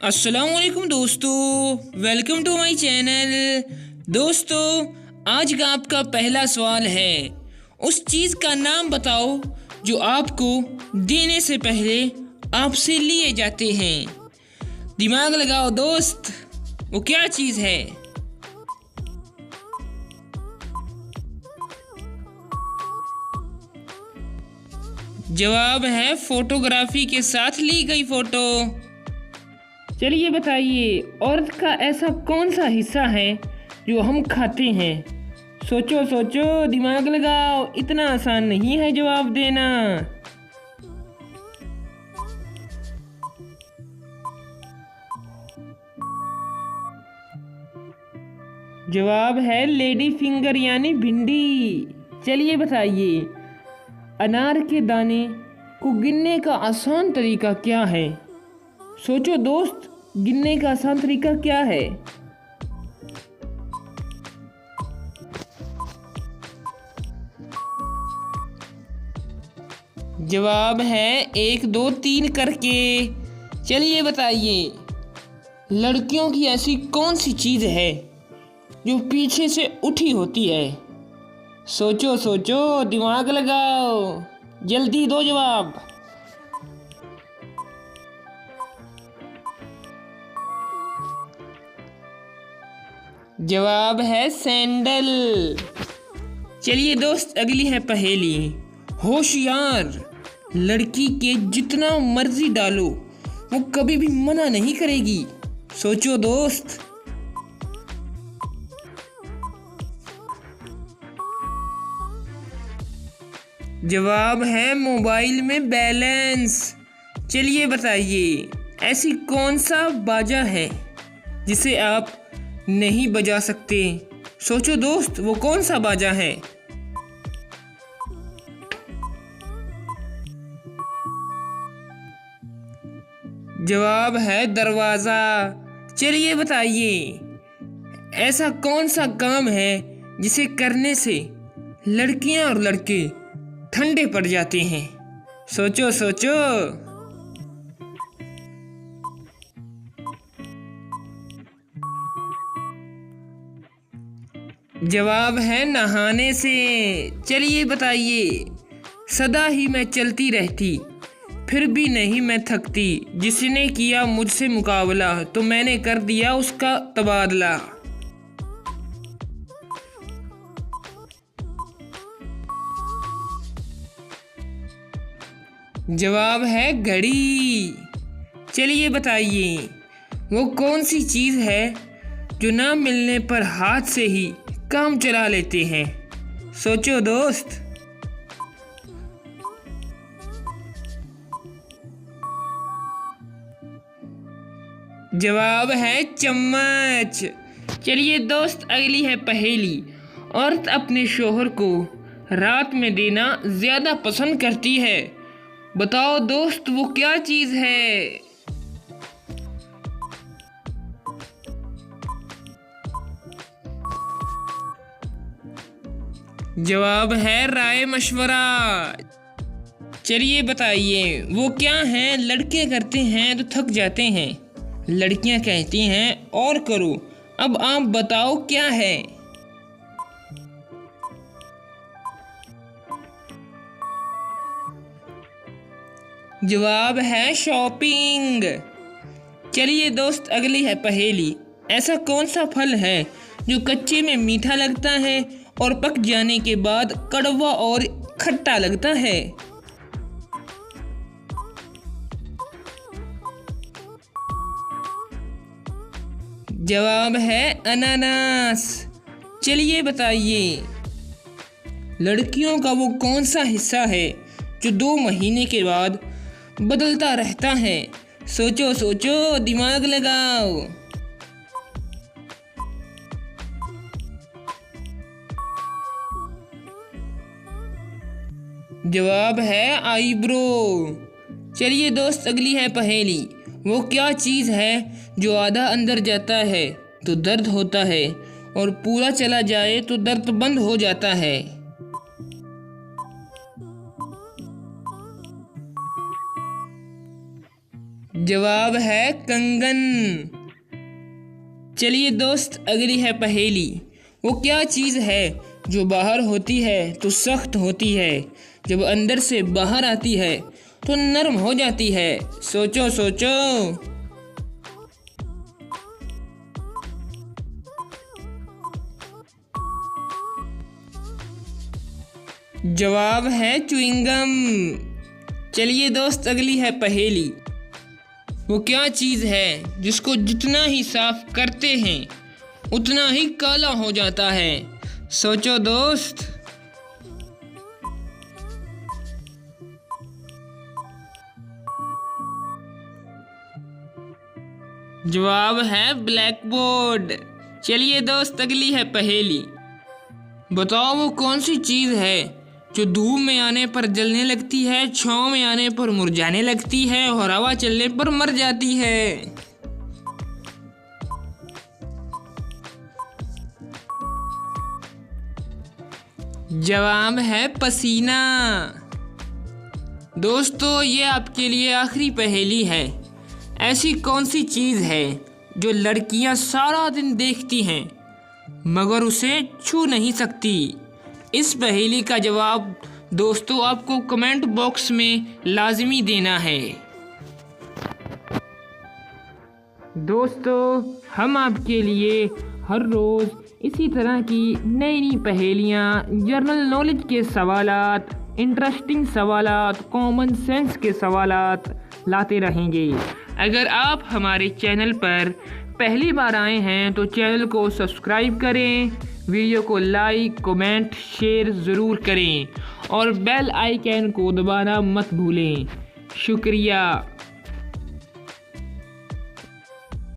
अस्सलाम वालेकुम दोस्तों, वेलकम टू माय चैनल। दोस्तों, आज का आपका पहला सवाल है, उस चीज़ का नाम बताओ जो आपको देने से पहले आपसे लिए जाते हैं। दिमाग लगाओ दोस्त, वो क्या चीज़ है? जवाब है फोटोग्राफी के साथ ली गई फ़ोटो। चलिए बताइए, औरत का ऐसा कौन सा हिस्सा है जो हम खाते हैं? सोचो सोचो, दिमाग लगाओ, इतना आसान नहीं है जवाब देना। जवाब है लेडी फिंगर यानी भिंडी। चलिए बताइए, अनार के दाने को गिनने का आसान तरीका क्या है? सोचो दोस्त, गिनने का आसान तरीका क्या है? जवाब है 1 2 3 करके। चलिए बताइए, लड़कियों की ऐसी कौन सी चीज़ है जो पीछे से उठी होती है? सोचो सोचो, दिमाग लगाओ, जल्दी दो जवाब। जवाब है सैंडल। चलिए दोस्त, अगली है पहेली। होशियार लड़की के जितना मर्जी डालो वो कभी भी मना नहीं करेगी। सोचो दोस्त। जवाब है मोबाइल में बैलेंस। चलिए बताइए, ऐसी कौन सा बाजा है जिसे आप नहीं बजा सकते? सोचो दोस्त, वो कौन सा बाजा है? जवाब है दरवाज़ा। चलिए बताइए, ऐसा कौन सा काम है जिसे करने से लड़कियां और लड़के ठंडे पड़ जाते हैं? सोचो सोचो। जवाब है नहाने से। चलिए बताइए, सदा ही मैं चलती रहती फिर भी नहीं मैं थकती, जिसने किया मुझसे मुकाबला तो मैंने कर दिया उसका तबादला। जवाब है घड़ी। चलिए बताइए, वो कौन सी चीज़ है जो ना मिलने पर हाथ से ही काम चला लेते हैं? सोचो दोस्त। जवाब है चम्मच। चलिए दोस्त, अगली है पहेली। औरत अपने शोहर को रात में देना ज़्यादा पसंद करती है। बताओ दोस्त, वो क्या चीज़ है? जवाब है राय मशवरा। चलिए बताइए, वो क्या है? लड़के करते हैं तो थक जाते हैं, लड़कियां कहती हैं और करो। अब आप बताओ क्या है? जवाब है शॉपिंग। चलिए दोस्त, अगली है पहेली। ऐसा कौन सा फल है जो कच्चे में मीठा लगता है और पक जाने के बाद कड़वा और खट्टा लगता है? जवाब है अनानास। चलिए बताइए, लड़कियों का वो कौन सा हिस्सा है जो 2 महीने के बाद बदलता रहता है? सोचो सोचो, दिमाग लगाओ। जवाब है आईब्रो। चलिए दोस्त, अगली है पहेली। वो क्या चीज़ है जो आधा अंदर जाता है तो दर्द होता है और पूरा चला जाए तो दर्द बंद हो जाता है? जवाब है कंगन। चलिए दोस्त, अगली है पहेली। वो क्या चीज़ है जो बाहर होती है तो सख्त होती है, जब अंदर से बाहर आती है तो नरम हो जाती है? सोचो सोचो। जवाब है च्युइंगम। चलिए दोस्त, अगली है पहेली। वो क्या चीज़ है जिसको जितना ही साफ करते हैं उतना ही काला हो जाता है? सोचो दोस्त। जवाब है ब्लैक बोर्ड। चलिए दोस्त, अगली है पहेली। बताओ वो कौन सी चीज़ है जो धूप में आने पर जलने लगती है, छाँव में आने पर मुरझाने लगती है और हवा चलने पर मर जाती है? जवाब है पसीना। दोस्तों, ये आपके लिए आखिरी पहेली है। ऐसी कौन सी चीज़ है जो लड़कियां सारा दिन देखती हैं मगर उसे छू नहीं सकती? इस पहेली का जवाब दोस्तों आपको कमेंट बॉक्स में लाजमी देना है। दोस्तों, हम आपके लिए हर रोज़ इसी तरह की नई नई पहेलियाँ, जनरल नॉलेज के सवालात, इंटरेस्टिंग सवालात, कॉमन सेंस के सवालात लाते रहेंगे। अगर आप हमारे चैनल पर पहली बार आए हैं तो चैनल को सब्सक्राइब करें, वीडियो को लाइक, कमेंट, शेयर ज़रूर करें और बेल आइकन को दबाना मत भूलें। शुक्रिया।